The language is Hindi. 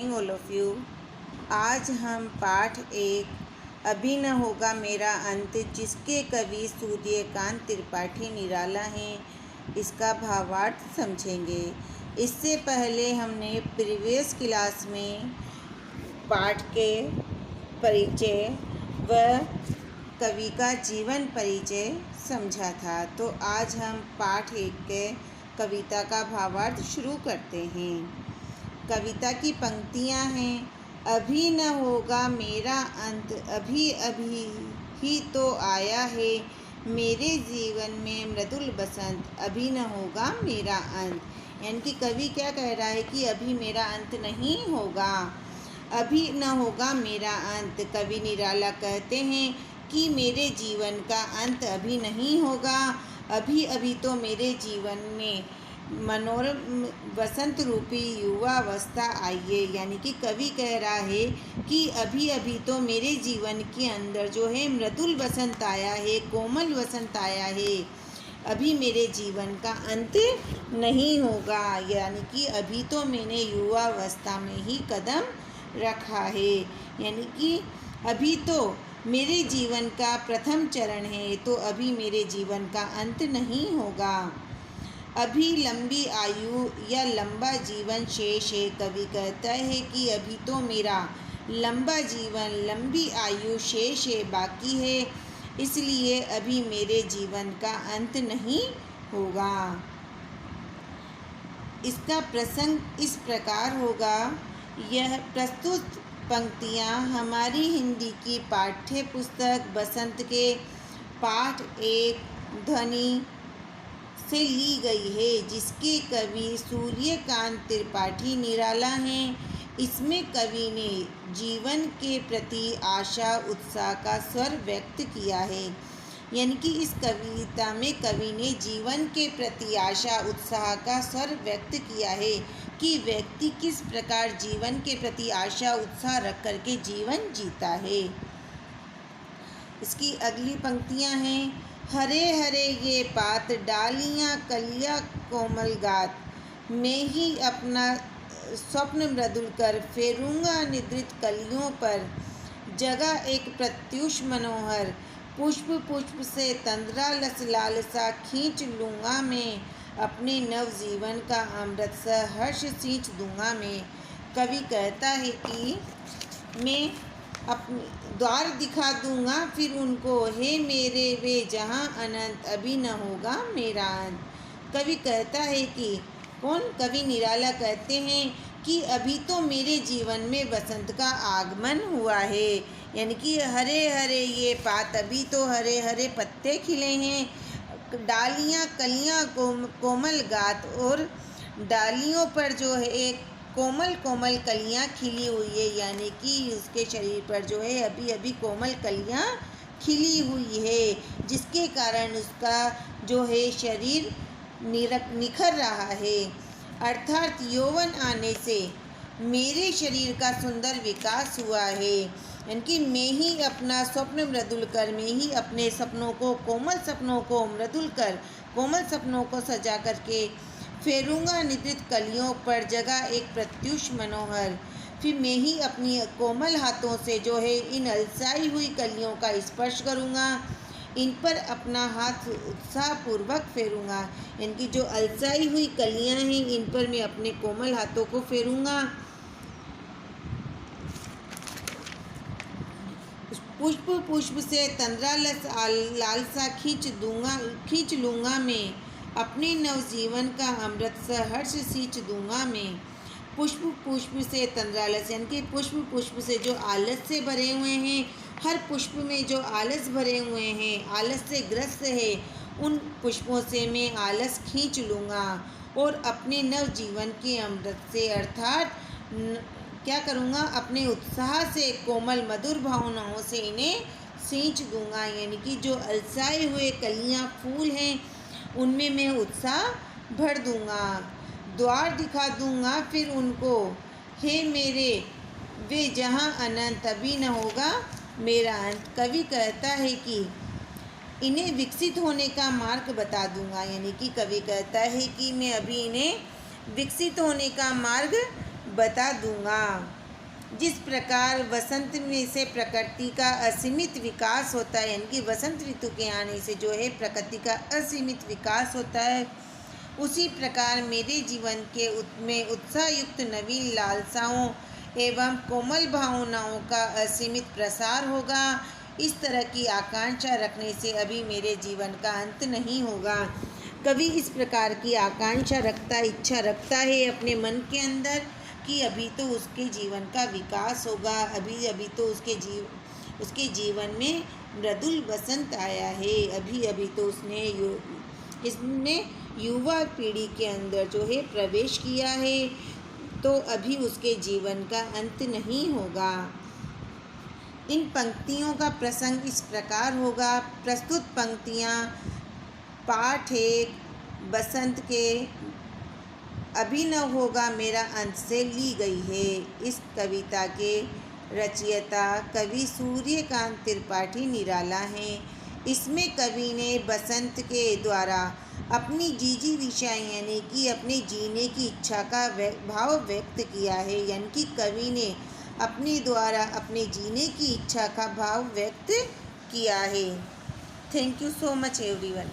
All of you. आज हम पाठ एक अभी न होगा मेरा अंत, जिसके कवि सूर्यकांत त्रिपाठी निराला हैं, इसका भावार्थ समझेंगे। इससे पहले हमने प्रीवियस क्लास में पाठ के परिचय व कवि का जीवन परिचय समझा था। तो आज हम पाठ एक के कविता का भावार्थ शुरू करते हैं। कविता की पंक्तियाँ हैं। अभी न होगा मेरा अंत, अभी अभी ही तो आया है मेरे जीवन में मृदुल बसंत, अभी न होगा मेरा अंत। यानी कि कवि क्या कह रहा है कि अभी मेरा अंत नहीं होगा, अभी न होगा मेरा अंत। कवि निराला कहते हैं कि मेरे जीवन का अंत अभी नहीं होगा, अभी अभी तो मेरे जीवन में मनोरम वसंत रूपी युवावस्था आई है। यानी कि कवि कह रहा है कि अभी अभी तो मेरे जीवन के अंदर जो है मृदुल वसंत आया है, कोमल वसंत आया है, अभी मेरे जीवन का अंत नहीं होगा। यानी कि अभी तो मैंने युवावस्था में ही कदम रखा है, यानी कि अभी तो मेरे जीवन का प्रथम चरण है, तो अभी मेरे जीवन का अंत नहीं होगा। अभी लंबी आयु या लंबा जीवन शेष है। कवि कहता है कि अभी तो मेरा लंबा जीवन, लंबी आयु शेष है, बाकी है, इसलिए अभी मेरे जीवन का अंत नहीं होगा। इसका प्रसंग इस प्रकार होगा। यह प्रस्तुत पंक्तियाँ हमारी हिंदी की पाठ्य पुस्तक बसंत के पाठ एक ध्वनि से ली गई है, जिसके कवि सूर्यकांत त्रिपाठी निराला हैं। इसमें कवि ने जीवन के प्रति आशा उत्साह का स्वर व्यक्त किया है। यानी कि इस कविता में कवि ने जीवन के प्रति आशा उत्साह का स्वर व्यक्त किया है कि व्यक्ति किस प्रकार जीवन के प्रति आशा उत्साह रख करके जीवन जीता है। इसकी अगली पंक्तियाँ हैं। हरे हरे ये पात, डालियाँ कलियाँ कोमल गात, मैं ही अपना स्वप्न मृदुल कर फेरूँगा निद्रित कलियों पर, जगह एक प्रत्युष मनोहर, पुष्प पुष्प से तंद्रा लस लालसा खींच लूँगा मैं, अपने नव जीवन का अमृत सा हर्ष सींच दूँगा मैं। कवि कहता है कि मैं अपने द्वार दिखा दूँगा फिर उनको, हे मेरे वे जहाँ अनंत, अभी न होगा मेरा अंत। कवि कहता है कि कौन? कवि निराला कहते हैं कि अभी तो मेरे जीवन में बसंत का आगमन हुआ है। यानी कि हरे हरे ये पात, अभी तो हरे हरे पत्ते खिले हैं, डालियाँ कलियाँ कोमल गात, और डालियों पर जो है कोमल कोमल कलियाँ खिली हुई है। यानी कि उसके शरीर पर जो है अभी अभी कोमल कलियाँ खिली हुई है, जिसके कारण उसका जो है शरीर निखर रहा है। अर्थात यौवन आने से मेरे शरीर का सुंदर विकास हुआ है। यानी कि मैं ही अपना स्वप्न मृदुल कर, मैं ही अपने सपनों को, कोमल सपनों को मृदुल कर, कोमल सपनों को सजा करके फेरूँगा निद्रित कलियों पर, जगह एक प्रत्युष मनोहर। फिर मैं ही अपनी कोमल हाथों से जो है इन अलसाई हुई कलियों का स्पर्श करूँगा, इन पर अपना हाथ उत्साहपूर्वक फेरूँगा। इनकी जो अलसाई हुई कलियाँ हैं, इन पर मैं अपने कोमल हाथों को फेरूँगा। पुष्प पुष्प से तंद्रा लालसा खींच लूँगा मैं, अपने नवजीवन का अमृत सा हर्ष सींच दूँगा मैं। पुष्प पुष्प से तंद्रालस, यानी कि पुष्प पुष्प से जो आलस से भरे हुए हैं, हर पुष्प में जो आलस भरे हुए हैं, आलस से ग्रस्त है, उन पुष्पों से मैं आलस खींच लूँगा और अपने नवजीवन के अमृत से, अर्थात क्या करूँगा, अपने उत्साह से, कोमल मधुर भावनाओं से इन्हें सींच दूँगा। यानी कि जो अलसाए हुए कलियाँ फूल हैं, उनमें मैं उत्साह भर दूँगा। द्वार दिखा दूँगा फिर उनको, हे मेरे वे जहाँ अनंत, अभी न होगा मेरा अंत। कवि कहता है कि इन्हें विकसित होने का मार्ग बता दूँगा। यानी कि कवि कहता है कि मैं अभी इन्हें विकसित होने का मार्ग बता दूंगा। जिस प्रकार वसंत में से प्रकृति का असीमित विकास होता है, यानी कि वसंत ऋतु के आने से जो है प्रकृति का असीमित विकास होता है, उसी प्रकार मेरे जीवन के में उत्साहयुक्त नवीन लालसाओं एवं कोमल भावनाओं का असीमित प्रसार होगा। इस तरह की आकांक्षा रखने से अभी मेरे जीवन का अंत नहीं होगा। कवि इस प्रकार की आकांक्षा रखता, इच्छा रखता है अपने मन के अंदर कि अभी तो उसके जीवन का विकास होगा, अभी तो उसके जीवन में मृदुल बसंत आया है, अभी तो इसने युवा पीढ़ी के अंदर जो है प्रवेश किया है, तो अभी उसके जीवन का अंत नहीं होगा। इन पंक्तियों का प्रसंग इस प्रकार होगा। प्रस्तुत पंक्तियाँ पाठ 1 बसंत के अभी न होगा मेरा अंत से ली गई है। इस कविता के रचयिता कवि सूर्यकांत त्रिपाठी निराला हैं। इसमें कवि ने बसंत के द्वारा अपनी जिजीविषा यानी कि अपने जीने की इच्छा का भाव व्यक्त किया है, यानी कि कवि ने अपने द्वारा अपने जीने की इच्छा का भाव व्यक्त किया है। Thank you so much everyone.